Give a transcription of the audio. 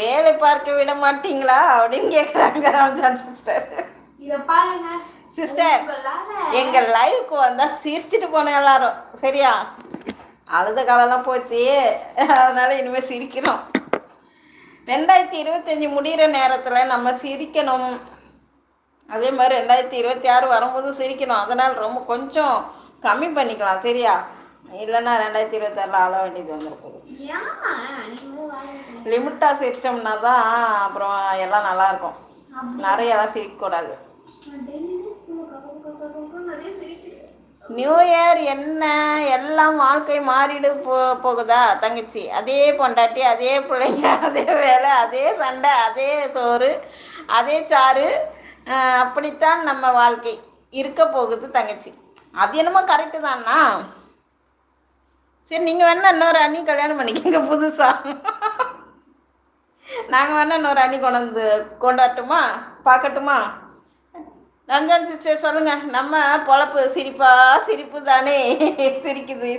வேலை பார்க்க விட மாட்டீங்களா அப்படின்னு கேட்குறாங்க ரம்ஜான் சிஸ்டர். இத பாருங்க சிஸ்டர், எங்கள் லைவுக்கு வந்தால் சிரிச்சிட்டு போனோம் எல்லாரும், சரியா? அழுத காலம்லாம் போச்சு, அதனால் இனிமேல் சிரிக்கணும். 2025 முடிகிற நேரத்தில் நம்ம சிரிக்கணும். அதே மாதிரி 2026 வரும்போதும் சிரிக்கணும். அதனால் ரொம்ப கொஞ்சம் கம்மி பண்ணிக்கலாம், சரியா? இல்லைன்னா 2026 ஆள வேண்டியது வந்துருக்குது. லிமிட்டாக சிரித்தோம்னா தான் அப்புறம் எல்லாம் நல்லாயிருக்கும். நிறையெல்லாம் சிரிக்கக்கூடாது. நியூ இயர் என்ன எல்லாம் வாழ்க்கை மாறிடு போகுதா தங்கச்சி? அதே பொண்டாட்டி, அதே பிள்ளைங்க, அதே வேலை, அதே சண்டை, அதே சோறு, அதே சாறு, அப்படித்தான் நம்ம வாழ்க்கை இருக்க போகுது தங்கச்சி. அது என்னமோ கரெக்டு தானா? சரி, நீங்கள் வேணா இன்னொரு அண்ணி கல்யாணம் பண்ணிக்கங்க புதுசாக. நாங்கள் வேணா இன்னொரு அண்ணி கொண்டாட்டுமா, பார்க்கட்டுமா? ரம்ஜான் சிஸ்டர் சொல்லுங்கள். நம்ம பொழப்பு சிரிப்பு தானே, சிரிக்குது.